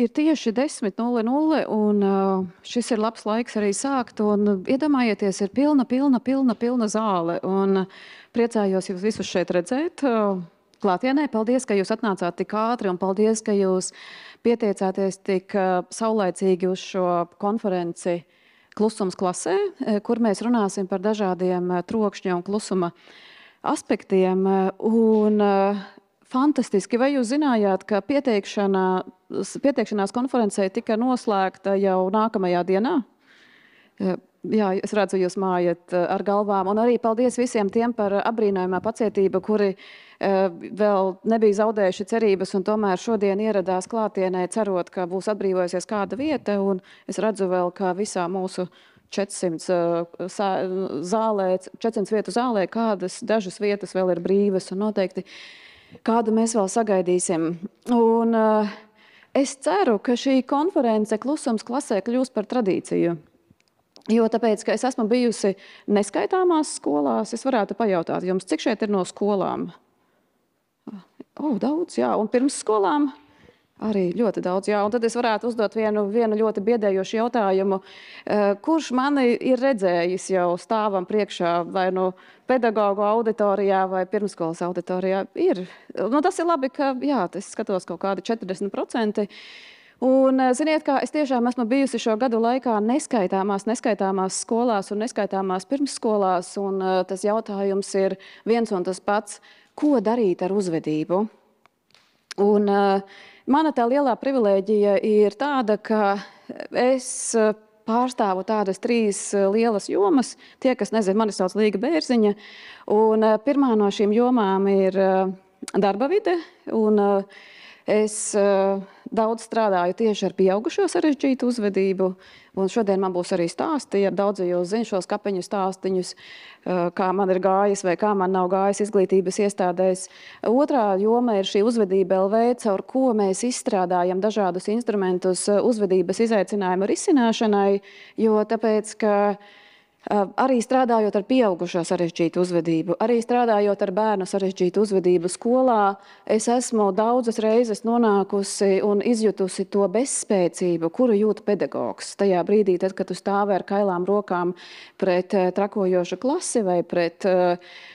Ir tieši 10:00, un šis ir labs laiks arī sākt. Un iedomājieties, ir pilna zāle. Un priecājos jūs visus šeit redzēt. Klātienē, paldies, ka jūs atnācāt tik ātri, un paldies, ka jūs pieteicāties tik saulaicīgi uz šo konferenci Klusums klasē, kur mēs runāsim par dažādiem trokšņa un klusuma aspektiem. Un fantastiski, vai jūs zinājāt, ka pieteikšanās konferencē tika noslēgta jau nākamajā dienā? Jā, es redzu, jūs mājat ar galvām. Un arī paldies visiem tiem par apbrīnojamā pacietību, kuri vēl nebija zaudējuši cerības un tomēr šodien ieradās klātienē, cerot, ka būs atbrīvojusies kāda vieta. Un es redzu vēl, ka visā mūsu 400 vietu zālē dažas vietas vēl ir brīvas un noteikti kādu mēs vēl sagaidīsim. Un es ceru, ka šī konference Klusums klasē kļūs par tradīciju. Jo tāpēc, ka es esmu bijusi neskaitāmās skolās, es varētu pajautāt jums, cik šeit ir no skolām? Daudz, jā. Un pirms skolām? Arī ļoti daudz, jā. Un tad es varētu uzdot vienu ļoti biedējošu jautājumu. Kurš mani ir redzējis jau stāvam priekšā vai no pedagogu auditorijā vai pirmskolas auditorijā? Ir. Nu, tas ir labi, ka, jā, es skatos kaut kādi 40%. Un, ziniet, kā es tiešām esmu bijusi šo gadu laikā neskaitāmās skolās un neskaitāmās pirmsskolās, un tas jautājums ir viens un tas pats, ko darīt ar uzvedību. Un mana tā lielā privilēģija ir tāda, ka es pārstāvu tādas 3 lielas jomas. Tie, kas nezina, mani sauc Līga Bērziņa, un pirmā no šīm jomām ir darba vide, un es daudz strādāju tieši ar pieaugušo sarežģītu uzvedību, un šodien man būs arī stāsti, ja daudzi jūs zina šos kapeņu stāstiņus, kā man ir gājis vai kā man nav gājis izglītības iestādēs. Otrā joma ir šī uzvedība LV, caur ko mēs izstrādājam dažādus instrumentus uzvedības izaicinājumu risināšanai, jo tāpēc, ka arī strādājot ar pieaugušo sarežģītu uzvedību, arī strādājot ar bērnu sarežģītu uzvedību skolā, es esmu daudzas reizes nonākusi un izjutusi to bezspēcību, kuru jūt pedagogs. Tajā brīdī, tad, kad tu stāvi ar kailām rokām pret trakojošu klasi vai pret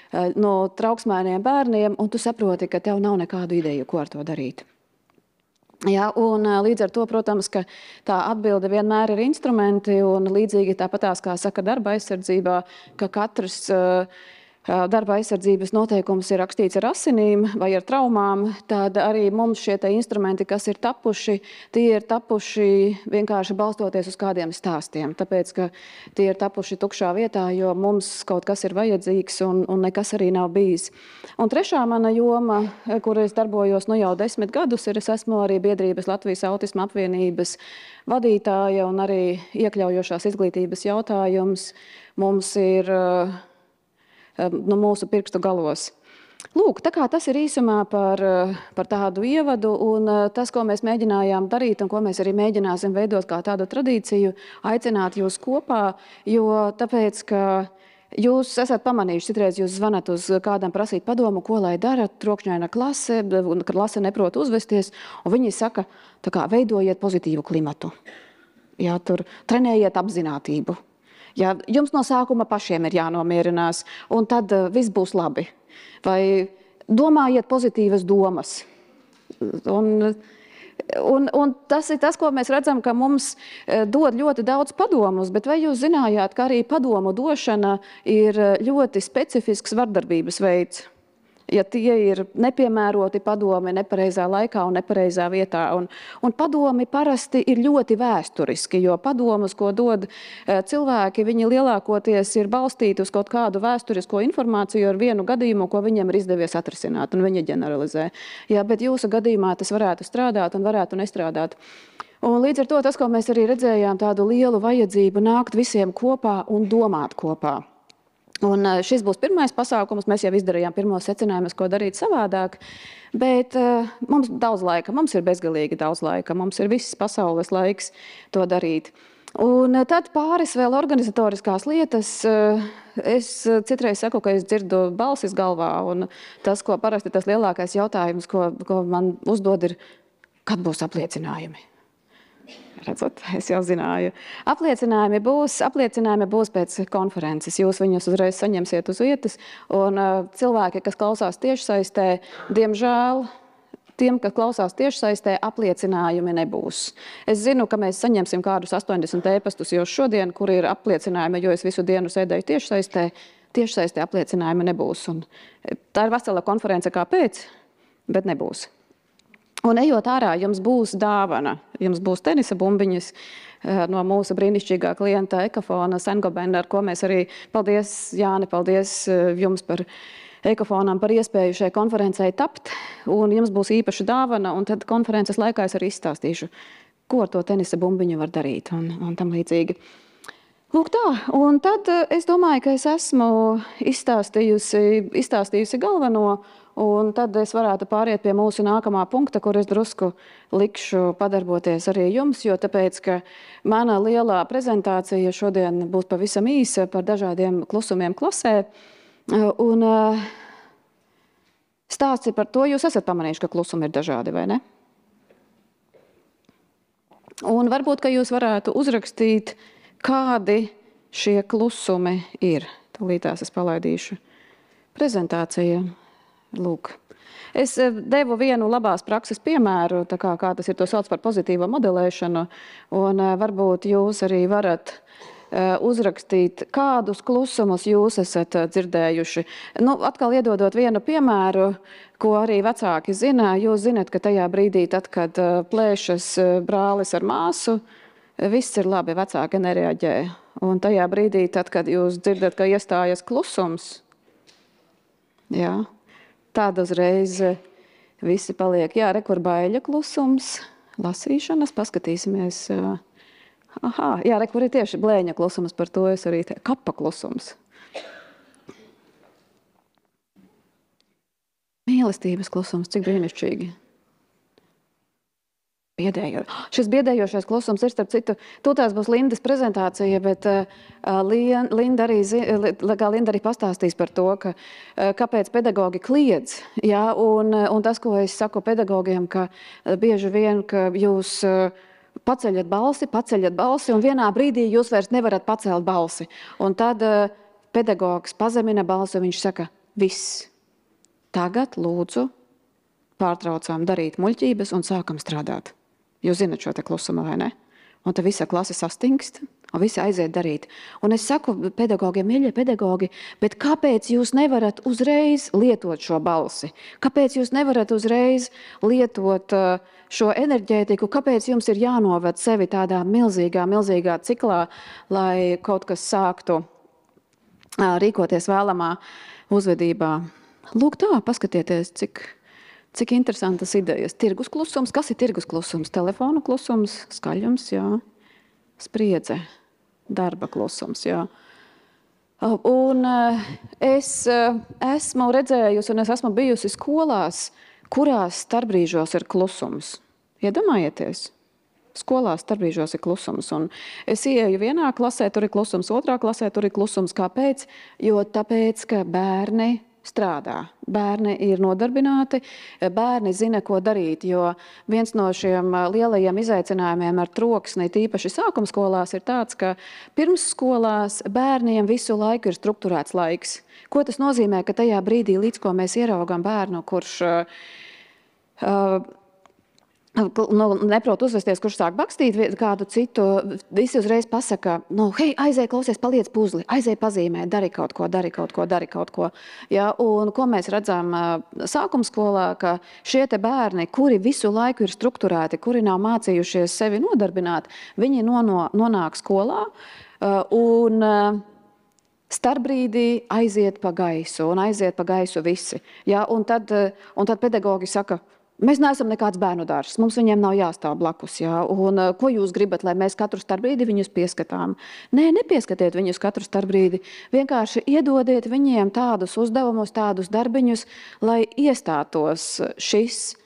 trauksmēniem bērniem, un tu saproti, ka tev nav nekādu ideju, ko ar to darīt. Jā, un līdz ar to, protams, ka tā atbilde vienmēr ir instrumenti, un līdzīgi tāpatās, kā saka darba aizsardzībā, ka katrs darba aizsardzības noteikums ir rakstīts ar asinīm vai ar traumām, tad arī mums šie te instrumenti, kas ir tapuši, tie ir tapuši vienkārši balstoties uz kādiem stāstiem, tāpēc, ka tie ir tapuši tukšā vietā, jo mums kaut kas ir vajadzīgs un nekas arī nav bijis. Un trešā mana joma, kur es darbojos jau 10 gadus, ir es esmu arī Biedrības Latvijas autisma apvienības vadītāja un arī iekļaujošās izglītības jautājums mums ir mūsu pirkstu galos. Lūk, tā kā tas ir īsumā par tādu ievadu, un tas, ko mēs mēģinājām darīt un ko mēs arī mēģināsim veidot kā tādu tradīciju, aicināt jūs kopā, jo tāpēc, ka jūs esat pamanījuši, citreiz jūs zvanat uz kādam prasīt padomu, ko lai dara, trokšņaina klase, un klase neprot uzvesties, un viņi saka, tā kā veidojiet pozitīvu klimatu. Jā, tur trenējiet apzinātību. Ja jums no sākuma pašiem ir jānomierinās, un tad viss būs labi. Vai domājiet pozitīvas domas. Un tas ir tas, ko mēs redzam, ka mums dod ļoti daudz padomus, bet vai jūs zinājāt, ka arī padomu došana ir ļoti specifisks vardarbības veids? Ja tie ir nepiemēroti padomi nepareizā laikā un nepareizā vietā. Un padomi parasti ir ļoti vēsturiski, jo padomus, ko dod cilvēki, viņi lielākoties ir balstīti uz kaut kādu vēsturisko informāciju ar vienu gadījumu, ko viņiem ir izdevies atrisināt, un viņi ģeneralizē. Jā, bet jūsu gadījumā tas varētu strādāt un varētu nestrādāt. Un līdz ar to tas, ko mēs arī redzējām, tādu lielu vajadzību nākt visiem kopā un domāt kopā. Un šis būs pirmais pasākums, mēs jau izdarījām pirmos secinājumus, ko darīt savādāk, bet mums daudz laika, mums ir bezgalīgi daudz laika, mums ir viss pasaules laiks to darīt. Un tad pāris vēl organizatoriskās lietas. Es citreiz saku, ka es dzirdu balsis galvā, un tas, ko parasti tas lielākais jautājums, ko man uzdod, ir, kad būs apliecinājumi? Redzat, es jau zināju. Apliecinājumi būs pēc konferences. Jūs viņus uzreiz saņemsiet uz vietas. Un cilvēki, kas klausās tiešsaistē, diemžēl, tiem, kas klausās tiešsaistē, apliecinājumi nebūs. Es zinu, ka mēs saņemsim kādus 80 e-pastus jau šodien, kur ir apliecinājumi, jo es visu dienu sēdēju tiešsaistē. Tiešsaistē apliecinājumi nebūs. Un tā ir vesela konference kāpēc, bet nebūs. Un ejot ārā, jums būs dāvana. Jums būs tenisa bumbiņas no mūsu brīnišķīgā klienta Ekofona Sengobena, ar ko mēs arī, paldies Jāni, paldies jums par Ekofonam par iespēju šai konferencei tapt. Un jums būs īpaša dāvana, un tad konferences laikā es arī izstāstīšu, ko ar to tenisa bumbiņu var darīt un tam līdzīgi. Lūk tā, un tad es domāju, ka es esmu izstāstījusi galveno, un tad es varētu pāriet pie mūsu nākamā punkta, kur es drusku likšu padarboties arī jums, jo tāpēc, ka mana lielā prezentācija šodien būs pavisam īsa par dažādiem klusumiem klasē. Un stāsts ir par to, jūs esat pamanījuši, ka klusumi ir dažādi, vai ne? Un varbūt, ka jūs varētu uzrakstīt, kādi šie klusumi ir. Tūlītās es palaidīšu prezentāciju. Lūk. Es devu vienu labās prakses piemēru, tā kā tas ir to sauc par pozitīvo modelēšanu, un varbūt jūs arī varat uzrakstīt, kādus klusumus jūs esat dzirdējuši. Nu, atkal iedodot vienu piemēru, ko arī vecāki zina. Jūs zinat, ka tajā brīdī, tad, kad plēšas brālis ar māsu, viss ir labi, vecāki nereaģē. Un tajā brīdī, tad, kad jūs dzirdat, ka iestājas klusums, jā, tad uzreiz visi paliek, jā, re, kur baiļa klusums, lasīšanas, paskatīsimies. Aha, jā, re, kur ir tieši blēņa klusums, par to es arī te, kapa klusums. Mīlestības klusums, cik brīnišķīgi. Šis biedējošais klusums ir, starp citu, tūtās būs Lindas prezentācija, bet Linda arī pastāstīs par to, ka kāpēc pedagogi kliedz. Jā, un tas, ko es saku pedagogiem, ka bieži vien, ka jūs paceļat balsi, un vienā brīdī jūs vairs nevarat pacelt balsi. Un tad pedagogs pazemina balsi, un viņš saka, viss, tagad lūdzu pārtraucām darīt muļķības un sākam strādāt. Jūs zinat šo te klusumu, vai ne? Un tad visa klase sastingst, un visi aiziet darīt. Un es saku pedagogiem, mīļie pedagogi, bet kāpēc jūs nevarat uzreiz lietot šo balsi? Kāpēc jūs nevarat uzreiz lietot šo enerģētiku? Kāpēc jums ir jānoved sevi tādā milzīgā ciklā, lai kaut kas sāktu rīkoties vēlamā uzvedībā? Lūk tā, paskatieties, cik interesantas idejas. Tirgus klusums. Kas ir tirgus klusums? Telefonu klusums, skaļums, jā. Spriedze, darba klusums, jā. Un es esmu redzējusi un es esmu bijusi skolās, kurās starpbrīžos ir klusums. Iedomājieties? Skolās starpbrīžos ir klusums. Un es ieeju vienā klasē, tur ir klusums, otrā klasē, tur ir klusums. Kāpēc? Jo tāpēc, ka bērni strādā. Bērni ir nodarbināti, bērni zina, ko darīt, jo viens no šiem lielajiem izaicinājumiem ar troksni, tīpaši sākumskolās, ir tāds, ka pirmsskolās bērniem visu laiku ir strukturēts laiks. Ko tas nozīmē, ka tajā brīdī, līdz ko mēs ieraugam bērnu, kurš neprot uzvesties, kurš sāk bakstīt kādu citu, visi uzreiz pasaka, hei, aizēj, klausies, paliec puzli, aizēj pazīmē, dari kaut ko. Ja, un ko mēs redzam sākumskolā, ka šie te bērni, kuri visu laiku ir strukturēti, kuri nav mācījušies sevi nodarbināt, viņi nonāk skolā un starpbrīdī aiziet pa gaisu visi. Ja, un tad pedagogi saka, mēs neesam nekāds bērnu dārzs, mums viņiem nav jāstāv blakus. Jā. Un ko jūs gribat, lai mēs katru starpbrīdi viņus pieskatām? Nē, nepieskatiet viņus katru starpbrīdi. Vienkārši iedodiet viņiem tādus uzdevumus, tādus darbiņus, lai iestātos šis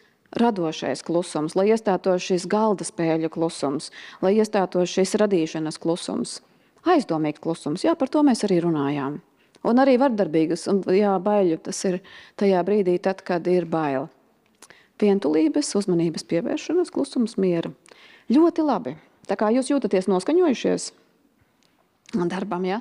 radošais klusums, lai iestātos šis galda spēļu klusums, lai iestātos šis radīšanas klusums. Aizdomīgs klusums, jā, par to mēs arī runājām. Un arī vardarbīgas, un jā, baiļu, tas ir tajā brīdī, tad, kad ir baila. Vientulības, uzmanības pievēršanas, klusums, miera. Ļoti labi. Tā kā jūs jūtaties noskaņojušies darbam, ja?